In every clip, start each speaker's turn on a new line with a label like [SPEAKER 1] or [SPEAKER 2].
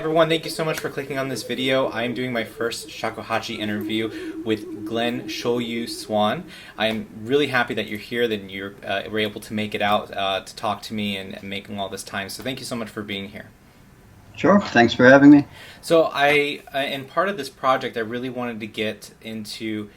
[SPEAKER 1] everyone, thank you so much for clicking on this video. I am doing my first Shakuhachi interview with Glenn Shoyu Swann. I am really happy that you're here, that you were able to make it out to talk to me and making all this time. So thank you so much for being here.
[SPEAKER 2] Sure, thanks for having me.
[SPEAKER 1] So in part of this project, I really wanted to get into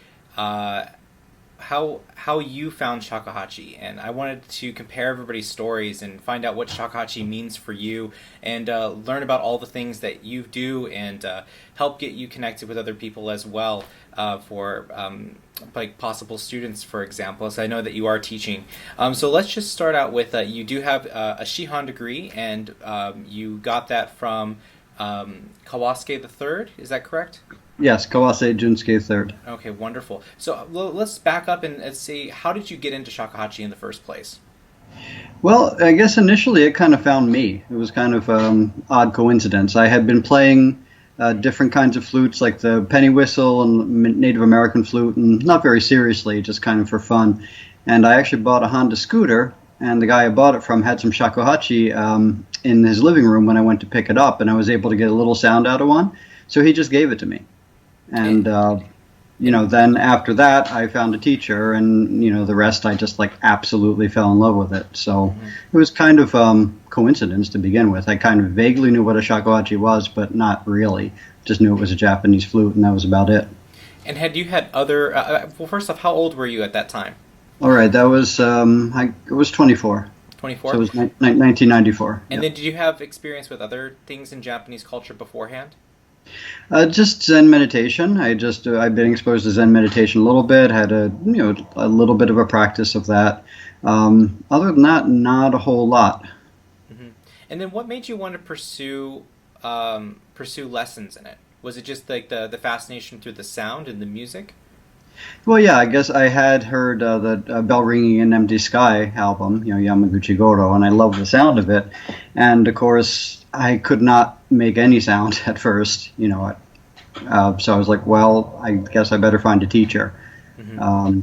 [SPEAKER 1] how you found shakuhachi, and I wanted to compare everybody's stories and find out what shakuhachi means for you, and learn about all the things that you do, and help get you connected with other people as well, for like possible students, for example. So I know that you are teaching. So let's just start out with you do have a Shihan degree, and you got that from Kawasuke the Third. Is that correct?
[SPEAKER 2] Yes, Kawase Junsuke Third.
[SPEAKER 1] Okay, wonderful. So let's back up and see, how did you get into shakuhachi in the first place?
[SPEAKER 2] Well, I guess initially it kind of found me. It was kind of odd coincidence. I had been playing different kinds of flutes, like the penny whistle and Native American flute, and not very seriously, just kind of for fun. And I actually bought a Honda scooter, and the guy I bought it from had some shakuhachi in his living room when I went to pick it up, and I was able to get a little sound out of one. So he just gave it to me. And, then after that, I found a teacher, and, the rest, I just, absolutely fell in love with it. So it was kind of coincidence to begin with. I kind of vaguely knew what a shakuhachi was, but not really. Just knew it was a Japanese flute, and that was about it.
[SPEAKER 1] And had you had other... well, first off, how old were you at that time?
[SPEAKER 2] All right, that was... I was 24.
[SPEAKER 1] 24?
[SPEAKER 2] So it was 1994.
[SPEAKER 1] And
[SPEAKER 2] Yep.
[SPEAKER 1] then did you have experience with other things in Japanese culture beforehand?
[SPEAKER 2] Just Zen meditation. I've been exposed to Zen meditation a little bit. Had a little bit of a practice of that. Other than that, not a whole lot.
[SPEAKER 1] Mm-hmm. And then what made you want to pursue lessons in it? Was it just like the fascination through the sound and the music?
[SPEAKER 2] Well, yeah, I guess I had heard the Bell Ringing in Empty Sky album, Yamaguchi Goro, and I loved the sound of it. And of course, I could not make any sound at first, so I was like, well, I guess I better find a teacher.
[SPEAKER 1] Mm-hmm.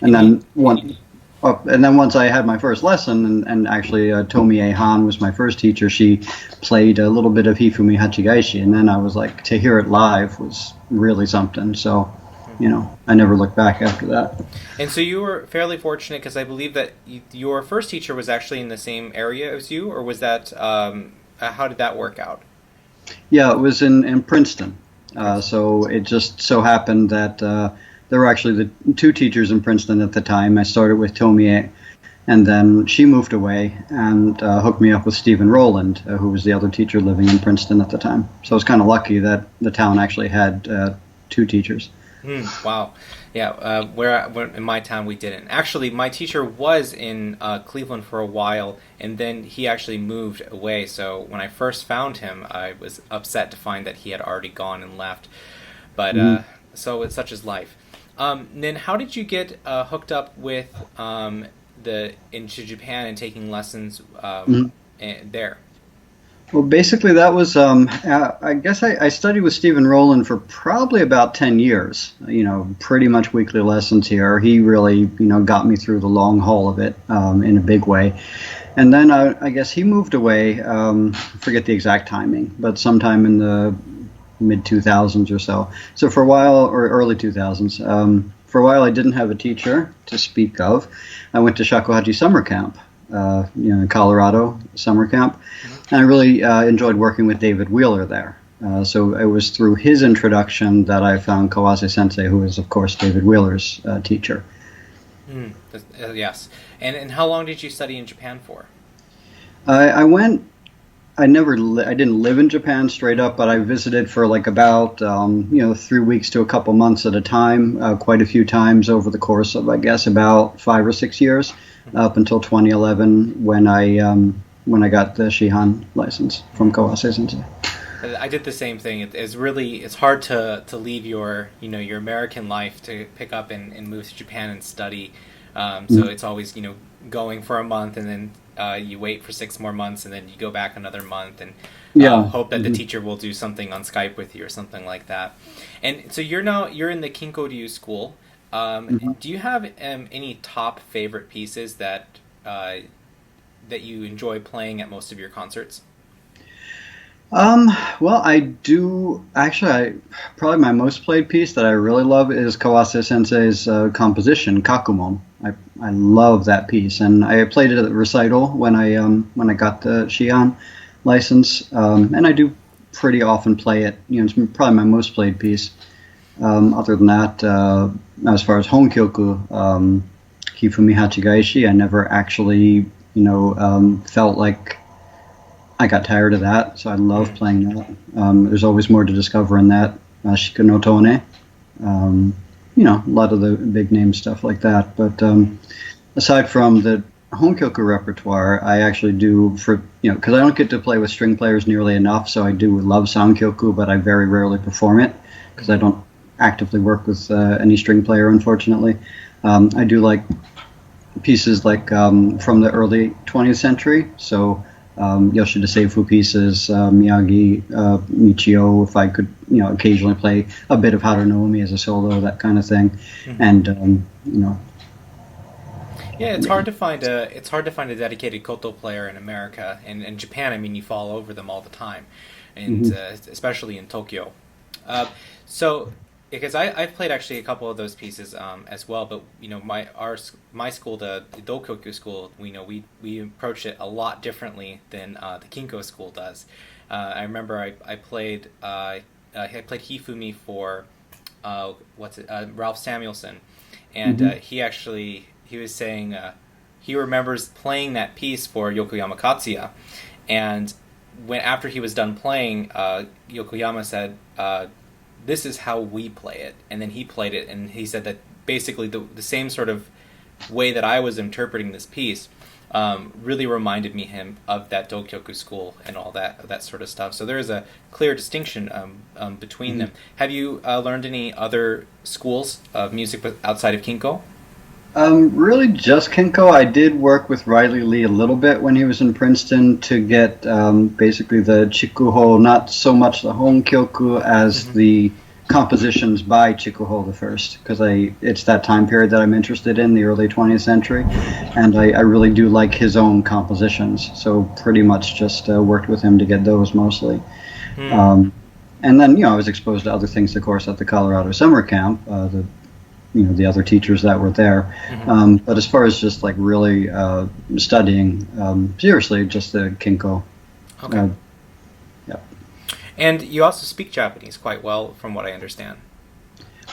[SPEAKER 2] And then once I had my first lesson, and actually Tomie Han was my first teacher, she played a little bit of Hifumi Hachigaishi, and then I was like, to hear it live was really something. So, I never looked back after that.
[SPEAKER 1] And so you were fairly fortunate, because I believe that your first teacher was actually in the same area as you, or was that, how did that work out?
[SPEAKER 2] Yeah, it was in Princeton. So it just so happened that there were actually the two teachers in Princeton at the time. I started with Tomie, and then she moved away and hooked me up with Stephen Rowland, who was the other teacher living in Princeton at the time. So I was kind of lucky that the town actually had two teachers.
[SPEAKER 1] Wow. Yeah, where in my town we didn't. Actually, my teacher was in Cleveland for a while, and then he actually moved away. So when I first found him, I was upset to find that he had already gone and left. But so it's such is life. Then how did you get hooked up with into Japan and taking lessons there?
[SPEAKER 2] Well, basically that was, I guess I studied with Stephen Rowland for probably about 10 years, pretty much weekly lessons here. He really, got me through the long haul of it in a big way. And then I guess he moved away, I forget the exact timing, but sometime in the mid-2000s or so. So for a while, or early 2000s, for a while I didn't have a teacher to speak of. I went to Shakuhachi summer camp, in Colorado summer camp. And I really enjoyed working with David Wheeler there. So it was through his introduction that I found Kawase Sensei, who is, of course, David Wheeler's teacher.
[SPEAKER 1] Yes. And how long did you study in Japan for?
[SPEAKER 2] I didn't live in Japan straight up, but I visited for about 3 weeks to a couple months at a time, quite a few times over the course of, I guess, about 5 or 6 years, up until 2011 when I got the Shihan license from Kawase Sensei.
[SPEAKER 1] I did the same thing. It's hard to leave your American life to pick up and move to Japan and study. So it's always going for a month, and then you wait for 6 more months, and then you go back another month, and hope that the teacher will do something on Skype with you or something like that. And so you're in the Kinko-ryu school. Do you have any top favorite pieces that you enjoy playing at most of your concerts?
[SPEAKER 2] Um, well, I do actually. Probably my most played piece that I really love is Kawase Sensei's composition Kakumon. I love that piece, and I played it at the recital when I got the Shihan license, and I do pretty often play it. You know, it's probably my most played piece. Other than that, as far as Honkyoku, Hifumi Hachigaishi, I never actually, felt like I got tired of that, so I love playing that. There's always more to discover in that. Shika no Tone, a lot of the big name stuff like that. But aside from the Honkyoku repertoire, I actually do because I don't get to play with string players nearly enough, so I do love Sankyoku, but I very rarely perform it because I don't actively work with any string player, unfortunately. I do like pieces like from the early 20th century, so Yoshida Seifu pieces, Miyagi, Michio, if I could, occasionally play a bit of Harunoumi as a solo, that kind of thing. Mm-hmm. And,
[SPEAKER 1] yeah, it's hard to find a dedicated koto player in America, and in Japan. I mean, you fall over them all the time, and especially in Tokyo. So, because I've played actually a couple of those pieces as well, but my school, the Dokyoku school, we approach it a lot differently than the Kinko school does. I remember I played Hifumi for Ralph Samuelson, and he was saying he remembers playing that piece for Yokoyama Katsuya, and after he was done playing, Yokoyama said, this is how we play it. And then he played it, and he said that basically the same sort of way that I was interpreting this piece really reminded him of that Dokyoku school and all that sort of stuff. So there is a clear distinction between them. Have you learned any other schools of music outside of Kinko?
[SPEAKER 2] Really just Kinko. I did work with Riley Lee a little bit when he was in Princeton to get basically the Chikuho, not so much the Honkyoku as the compositions by Chikuho the first, because it's that time period that I'm interested in, the early 20th century, and I really do like his own compositions, so pretty much just worked with him to get those mostly. And then, I was exposed to other things, of course, at the Colorado Summer Camp, the other teachers that were there. But as far as just like really studying, seriously, just the Kinko.
[SPEAKER 1] Okay.
[SPEAKER 2] Yeah.
[SPEAKER 1] And you also speak Japanese quite well, from what I understand.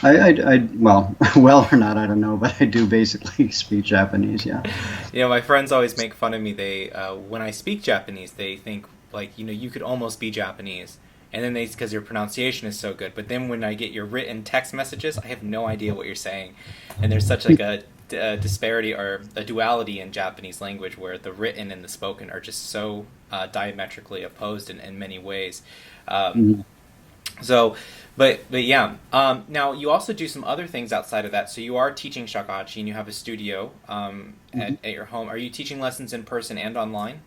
[SPEAKER 2] Well, well or not, I don't know, but I do basically speak Japanese, yeah.
[SPEAKER 1] My friends always make fun of me. They, when I speak Japanese, they think, like, you could almost be Japanese. And then because your pronunciation is so good. But then when I get your written text messages, I have no idea what you're saying. And there's such like a disparity or a duality in Japanese language where the written and the spoken are just so diametrically opposed in many ways. So, but yeah. Now you also do some other things outside of that. So you are teaching shakuhachi and you have a studio at your home. Are you teaching lessons in person and online?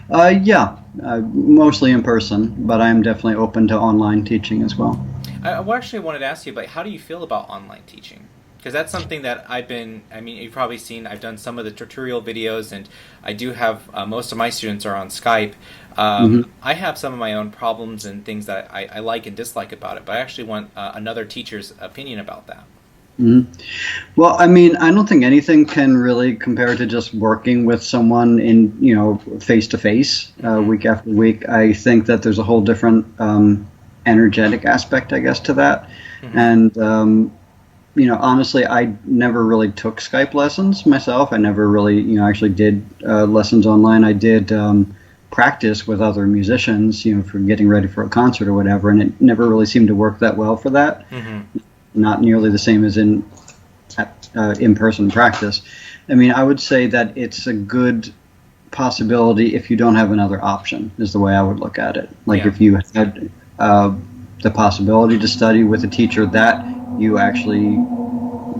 [SPEAKER 2] Yeah, mostly in person, but I'm definitely open to online teaching as well.
[SPEAKER 1] I actually wanted to ask you, but how do you feel about online teaching? Because that's something that you've probably seen, I've done some of the tutorial videos, and I do have, most of my students are on Skype. I have some of my own problems and things that I like and dislike about it, but I actually want another teacher's opinion about that.
[SPEAKER 2] Well, I mean, I don't think anything can really compare to just working with someone in, face to face, week after week. I think that there's a whole different energetic aspect, I guess, to that. And, honestly, I never really took Skype lessons myself. I never really, actually did lessons online. I did practice with other musicians, for getting ready for a concert or whatever, and it never really seemed to work that well for that. Not nearly the same as in-person practice. I mean, I would say that it's a good possibility if you don't have another option, is the way I would look at it. Like if you had the possibility to study with a teacher that you actually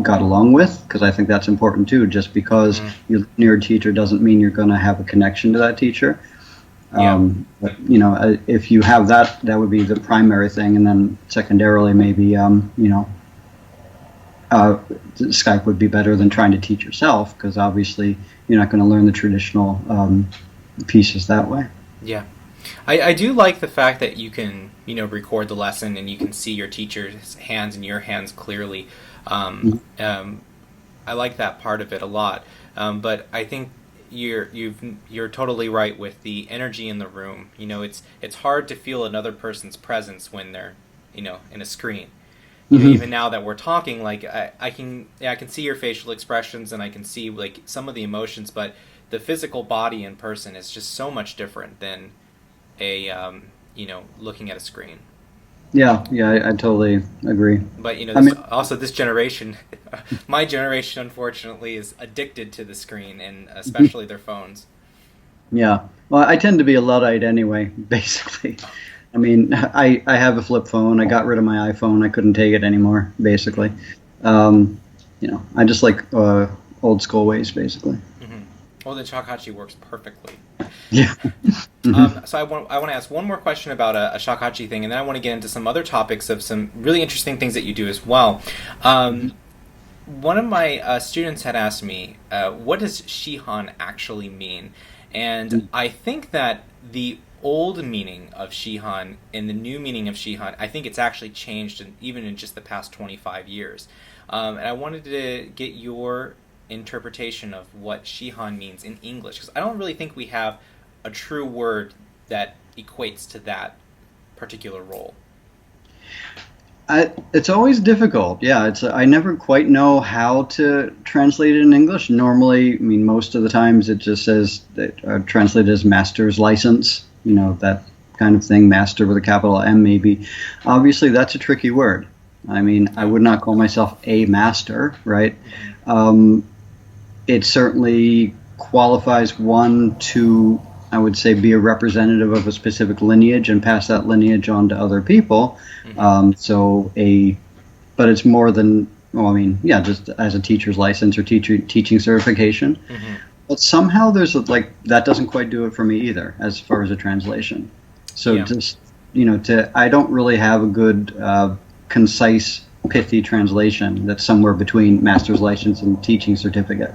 [SPEAKER 2] got along with, because I think that's important too. Just because you're near a teacher doesn't mean you're going to have a connection to that teacher. But if you have that, that would be the primary thing, and then secondarily, maybe Skype would be better than trying to teach yourself, because obviously you're not going to learn the traditional pieces that way.
[SPEAKER 1] Yeah. I do like the fact that you can, record the lesson and you can see your teacher's hands and your hands clearly. I like that part of it a lot. But I think you're totally right with the energy in the room. It's hard to feel another person's presence when they're, in a screen. Even now that we're talking, like I can see your facial expressions and I can see like some of the emotions, but the physical body in person is just so much different than looking at a screen.
[SPEAKER 2] Yeah, I totally agree.
[SPEAKER 1] But
[SPEAKER 2] I mean,
[SPEAKER 1] also this generation, my generation, unfortunately, is addicted to the screen and especially their phones.
[SPEAKER 2] yeah. Well, I tend to be a Luddite anyway, basically. I mean, I have a flip phone. I got rid of my iPhone. I couldn't take it anymore, basically. I just like old school ways, basically.
[SPEAKER 1] Well, the Shakuhachi works perfectly.
[SPEAKER 2] Yeah.
[SPEAKER 1] So I want to ask one more question about a Shakuhachi thing, and then I want to get into some other topics of some really interesting things that you do as well. One of my students had asked me, what does Shihan actually mean? And I think that the old meaning of Shihan and the new meaning of Shihan, I think it's actually changed even in just the past 25 years. And I wanted to get your interpretation of what Shihan means in English, because I don't really think we have a true word that equates to that particular role.
[SPEAKER 2] It's always difficult. Yeah, I never quite know how to translate it in English. Normally, I mean, most of the times it just says that translated as master's license. That kind of thing. Master with a capital M, maybe. Obviously, that's a tricky word. I mean, I would not call myself a master, right? It certainly qualifies one to, I would say, be a representative of a specific lineage and pass that lineage on to other people. But it's more than, just as a teacher's license or teaching certification. But somehow that doesn't quite do it for me either, as far as a translation. So I don't really have a good, concise, pithy translation that's somewhere between master's license and teaching certificate.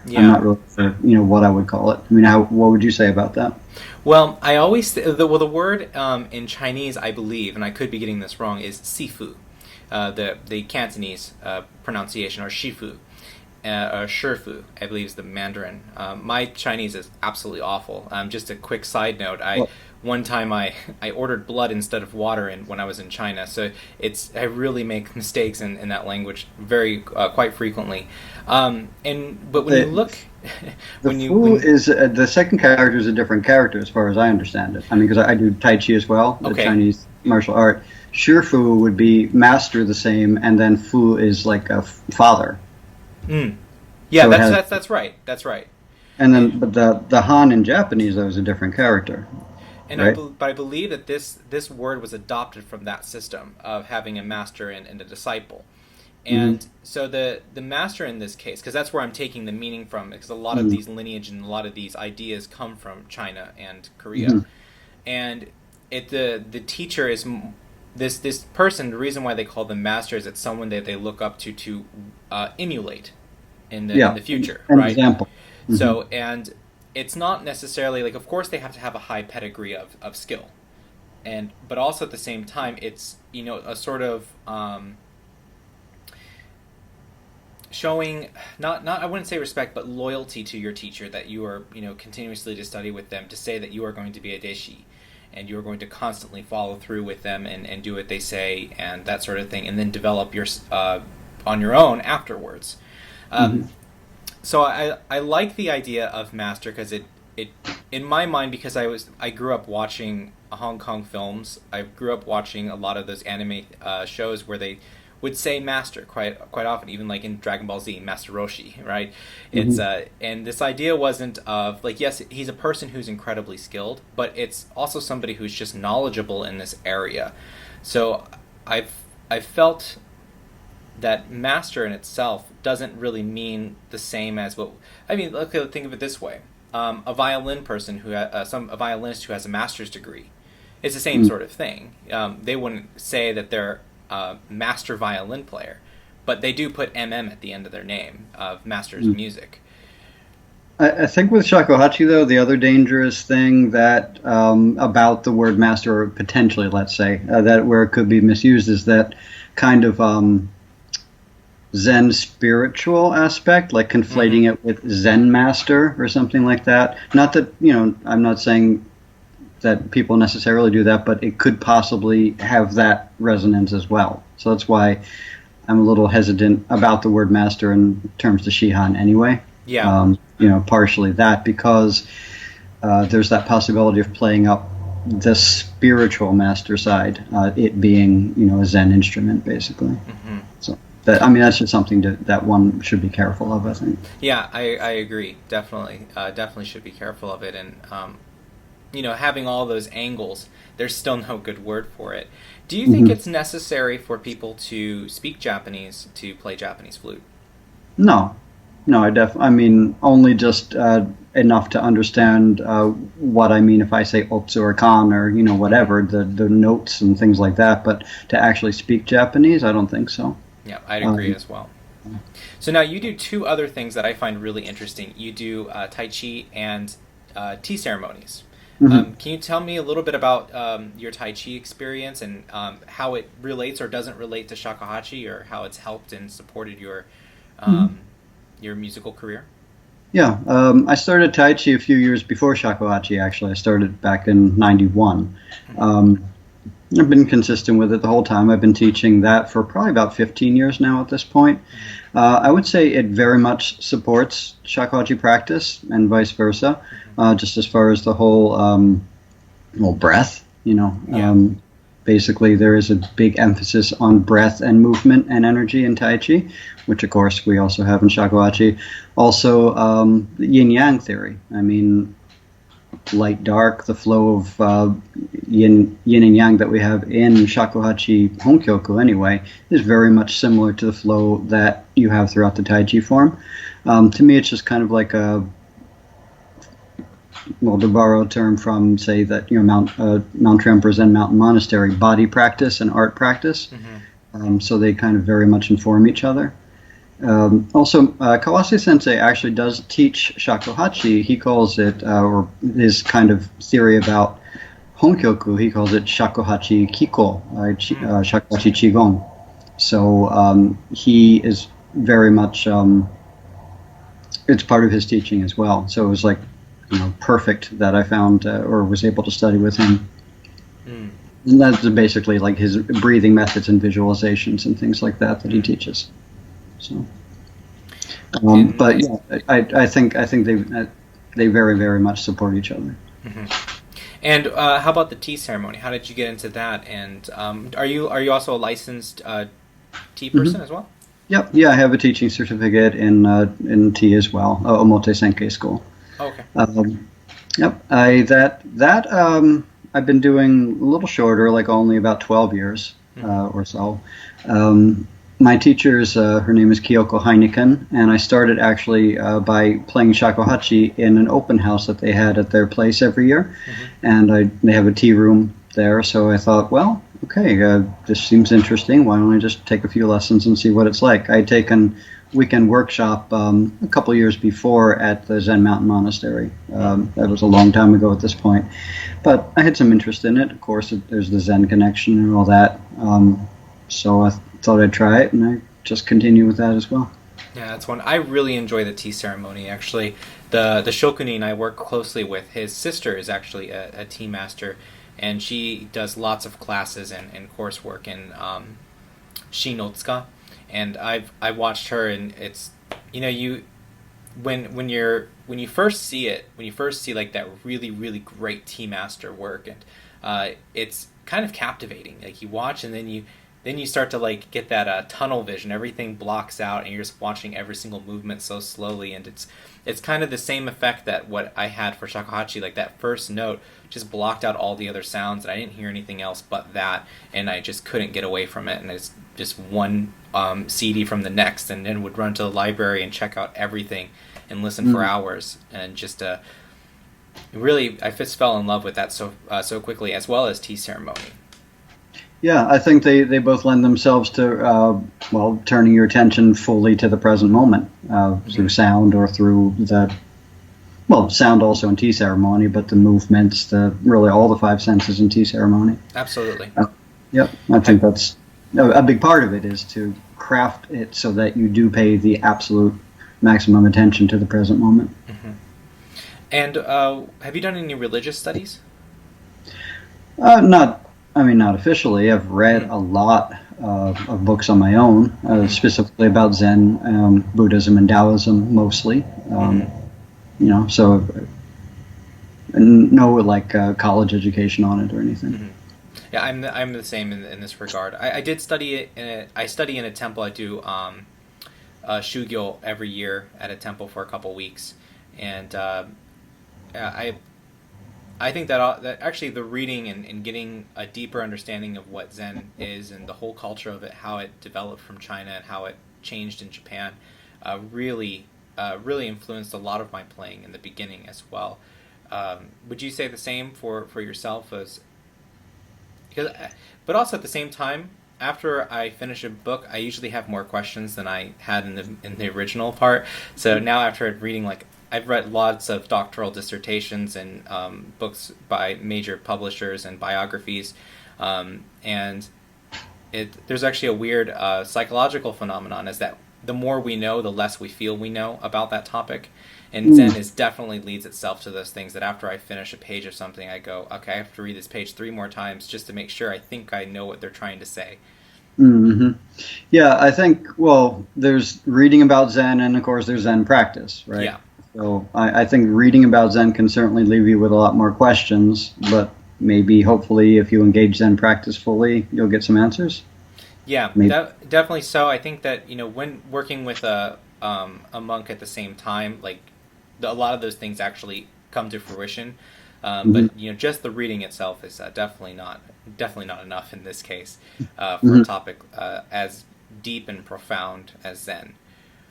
[SPEAKER 2] Yeah. I'm not really sure, what I would call it. I mean, what would you say about that?
[SPEAKER 1] Well, I always the word in Chinese, I believe, and I could be getting this wrong, is sifu. The Cantonese pronunciation, or shifu, or shifu, I believe is the Mandarin. My Chinese is absolutely awful. Just a quick side note, one time I ordered blood instead of water when I was in China, so I really make mistakes in that language quite frequently. But when you look,
[SPEAKER 2] the second character is a different character as far as I understand it. I mean, because I do Tai Chi as well, the Chinese martial art. Shifu would be master the same, and then Fu is like a father.
[SPEAKER 1] Yeah, so that's right. That's right.
[SPEAKER 2] And then, but the Han in Japanese, though, is a different character.
[SPEAKER 1] And
[SPEAKER 2] right?
[SPEAKER 1] But I believe that this word was adopted from that system of having a master and a disciple. And so the master in this case, because that's where I'm taking the meaning from, because a lot of these lineage and a lot of these ideas come from China and Korea. And the teacher is this person. The reason why they call them master is it's someone that they look up to emulate in the future,
[SPEAKER 2] an
[SPEAKER 1] right?
[SPEAKER 2] Example.
[SPEAKER 1] So, and it's not necessarily like, of course they have to have a high pedigree of skill, but also at the same time it's a sort of showing not I wouldn't say respect, but loyalty to your teacher, that you are continuously to study with them, to say that you are going to be a deshi and you are going to constantly follow through with them and do what they say and that sort of thing, and then develop your on your own afterwards. So I like the idea of master, because it in my mind, because I grew up watching Hong Kong films. I grew up watching a lot of those anime shows where they would say master quite often, even like in Dragon Ball Z, Master Roshi, right? It's and this idea wasn't of like, yes, he's a person who's incredibly skilled, but it's also somebody who's just knowledgeable in this area. So I felt that master in itself doesn't really mean the same as what I mean. Look, think of it this way: a violin person a violinist who has a master's degree, it's the same sort of thing. They wouldn't say that they're a master violin player, but they do put MM at the end of their name of master's music.
[SPEAKER 2] I think with shakuhachi, though, the other dangerous thing that about the word master, or potentially, let's say, that where it could be misused is that kind of Zen spiritual aspect, like conflating it with Zen master or something like that. Not that, I'm not saying that people necessarily do that, but it could possibly have that resonance as well. So that's why I'm a little hesitant about the word master in terms to Shihan anyway.
[SPEAKER 1] Yeah.
[SPEAKER 2] Partially that because there's that possibility of playing up the spiritual master side, it being, a Zen instrument, basically. So that's just something that one should be careful of, I think.
[SPEAKER 1] Yeah, I agree. Definitely. Definitely should be careful of it. And, having all those angles, there's still no good word for it. Do you think it's necessary for people to speak Japanese to play Japanese flute?
[SPEAKER 2] No. No, I mean, only just enough to understand what I mean if I say otsu or kan or, whatever, the notes and things like that. But to actually speak Japanese, I don't think so.
[SPEAKER 1] Yeah, I'd agree as well. So now you do two other things that I find really interesting. You do Tai Chi and tea ceremonies. Can you tell me a little bit about your Tai Chi experience and how it relates or doesn't relate to shakuhachi, or how it's helped and supported your musical career?
[SPEAKER 2] Yeah, I started Tai Chi a few years before shakuhachi, actually. I started back in 91. I've been consistent with it the whole time. I've been teaching that for probably about 15 years now at this point. I would say it very much supports shakuhachi practice and vice versa, just as far as the whole breath, basically there is a big emphasis on breath and movement and energy in Tai Chi, which of course we also have in shakuhachi. Also, yin-yang theory. I mean, light dark, the flow of yin and yang that we have in shakuhachi honkyoku anyway is very much similar to the flow that you have throughout the Tai Chi form. To me, it's just kind of like to borrow a term from, say, that Mount Tremper Zen Mountain Monastery, body practice and art practice. So they kind of very much inform each other. Also, Kawase Sensei actually does teach shakuhachi. He calls it, or his kind of theory about honkyoku, he calls it shakuhachi kiko, shakuhachi qigong. So he is very much, it's part of his teaching as well. So it was like, perfect that I found or was able to study with him. And that's basically like his breathing methods and visualizations and things like that he teaches. So, but yeah, I think they very, very much support each other.
[SPEAKER 1] And how about the tea ceremony? How did you get into that? And are you also a licensed tea person as well?
[SPEAKER 2] Yep. Yeah, I have a teaching certificate in tea as well, Omote Senkei School.
[SPEAKER 1] Okay.
[SPEAKER 2] Yep. I've been doing a little shorter, like only about 12 years or so. My teacher's, her name is Kyoko Heineken, and I started actually by playing shakuhachi in an open house that they had at their place every year. And they have a tea room there, so I thought, well, okay, this seems interesting. Why don't I just take a few lessons and see what it's like? I had taken weekend workshop a couple years before at the Zen Mountain Monastery. That was a long time ago at this point. But I had some interest in it. Of course, there's the Zen connection and all that. So I thought I'd try it, and I just continue with that as well.
[SPEAKER 1] Yeah, that's one. I really enjoy the tea ceremony, actually. The shokunin I work closely with, his sister is actually a tea master, and she does lots of classes and coursework in Shinotsuka. And I watched her, and it's when you first see it, when you first see like that really, really great tea master work, and it's kind of captivating. Like you watch, and then you start to like get that tunnel vision. Everything blocks out, and you're just watching every single movement so slowly, and it's kind of the same effect that what I had for shakuhachi. Like that first note just blocked out all the other sounds, and I didn't hear anything else but that, and I just couldn't get away from it. And it's just one CD from the next, and then would run to the library and check out everything and listen for hours, and just really I just fell in love with that so quickly, as well as tea ceremony.
[SPEAKER 2] Yeah, I think they both lend themselves to turning your attention fully to the present moment through sound or through the well, sound also in tea ceremony, but the movements, really all the five senses in tea ceremony.
[SPEAKER 1] Absolutely.
[SPEAKER 2] Yep, I think that's a big part of it, is to craft it so that you do pay the absolute maximum attention to the present moment.
[SPEAKER 1] Mm-hmm. And have you done any religious studies?
[SPEAKER 2] Not officially. I've read a lot of books on my own, specifically about Zen, Buddhism, and Taoism mostly. So no college education on it or anything.
[SPEAKER 1] Mm-hmm. Yeah, I'm the same in this regard. I did study it. I study in a temple. I do shugyo every year at a temple for a couple weeks, and I think that actually the reading and getting a deeper understanding of what Zen is and the whole culture of it, how it developed from China and how it changed in Japan, really influenced a lot of my playing in the beginning as well. Would you say the same for yourself? But also at the same time, after I finish a book, I usually have more questions than I had in the original part. So now after reading, I've read lots of doctoral dissertations and books by major publishers and biographies, and there's actually a weird psychological phenomenon, is that the more we know, the less we feel we know about that topic. And Zen definitely leads itself to those things that after I finish a page of something, I go, okay, I have to read this page 3 more times just to make sure I think I know what they're trying to say.
[SPEAKER 2] Mm-hmm. Yeah, I think, well, there's reading about Zen, and of course there's Zen practice, right?
[SPEAKER 1] Yeah.
[SPEAKER 2] So I think reading about Zen can certainly leave you with a lot more questions, but maybe, hopefully, if you engage Zen practice fully, you'll get some answers.
[SPEAKER 1] Yeah, definitely so. I think that, when working with a monk at the same time, a lot of those things actually come to fruition. But just the reading itself is definitely not enough in this case for a topic as deep and profound as Zen.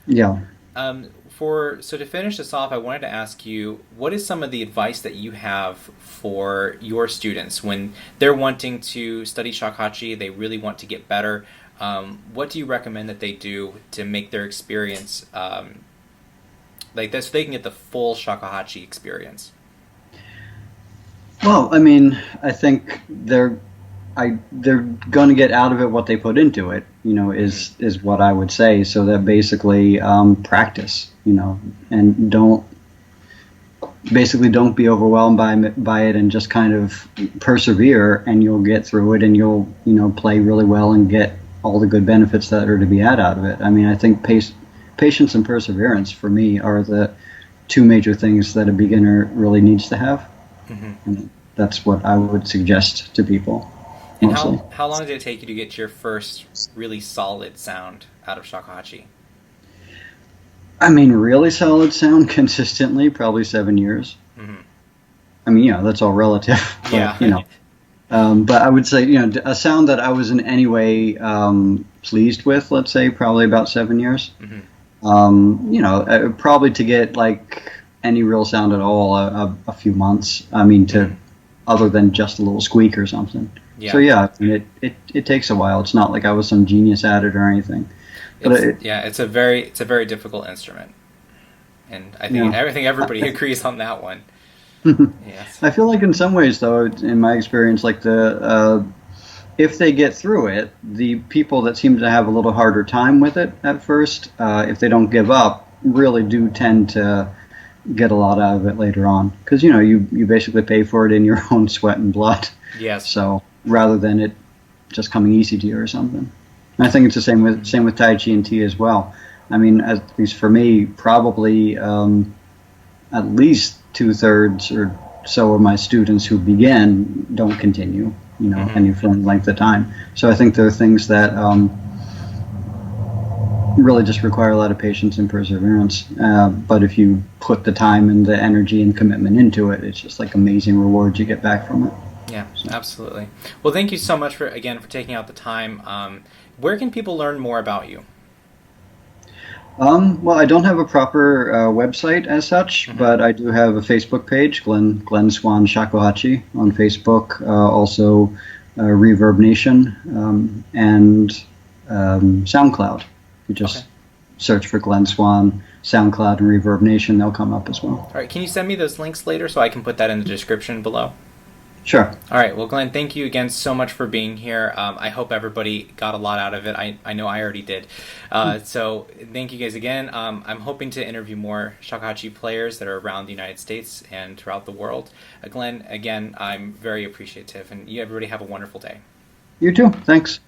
[SPEAKER 2] Yeah.
[SPEAKER 1] So to finish this off, I wanted to ask you, what is some of the advice that you have for your students when they're wanting to study Shakuhachi, they really want to get better? What do you recommend that they do to make their experience like this, so they can get the full Shakuhachi experience?
[SPEAKER 2] Well, I think they're going to get out of it what they put into it, is what I would say. So that basically practice, and don't be overwhelmed by it, and just kind of persevere, and you'll get through it, and you'll play really well and get all the good benefits that are to be had out of it. I think patience and perseverance for me are the two major things that a beginner really needs to have. And that's what I would suggest to people.
[SPEAKER 1] And how long did it take you to get your first really solid sound out of Shakuhachi?
[SPEAKER 2] Really solid sound consistently, probably 7 years. That's all relative. But,
[SPEAKER 1] Yeah.
[SPEAKER 2] But I would say, a sound that I was in any way pleased with, let's say, probably about 7 years. Probably to get any real sound at all, a few months. Other than just a little squeak or something. Yeah. So yeah, it takes a while. It's not like I was some genius at it or anything. But
[SPEAKER 1] it's a very difficult instrument, and I think everybody agrees on that one. Yes.
[SPEAKER 2] I feel like in some ways, though, in my experience, if they get through it, the people that seem to have a little harder time with it at first, if they don't give up, really do tend to get a lot out of it later on, because you basically pay for it in your own sweat and blood.
[SPEAKER 1] Yes.
[SPEAKER 2] So rather than it just coming easy to you or something, and I think it's the same with Tai Chi and Tea as well. At least for me, probably at least 2/3 or so of my students who begin don't continue, any length of time. So I think there are things that really just require a lot of patience and perseverance. But if you put the time and the energy and commitment into it, it's just amazing rewards you get back from it.
[SPEAKER 1] Yeah, absolutely. Well, thank you so much for taking out the time. Where can people learn more about you?
[SPEAKER 2] Well, I don't have a proper website as such, but I do have a Facebook page, Glenn Swann Shakuhachi on Facebook. Also, Reverb Nation and SoundCloud. You just search for Glenn Swann, SoundCloud, and Reverb Nation. They'll come up as well.
[SPEAKER 1] All right, can you send me those links later so I can put that in the description below?
[SPEAKER 2] Sure.
[SPEAKER 1] All right. Well, Glenn, thank you again so much for being here. I hope everybody got a lot out of it. I know I already did. So thank you guys again. I'm hoping to interview more shakuhachi players that are around the United States and throughout the world. Glenn, again, I'm very appreciative. And you everybody have a wonderful day.
[SPEAKER 2] You too. Thanks.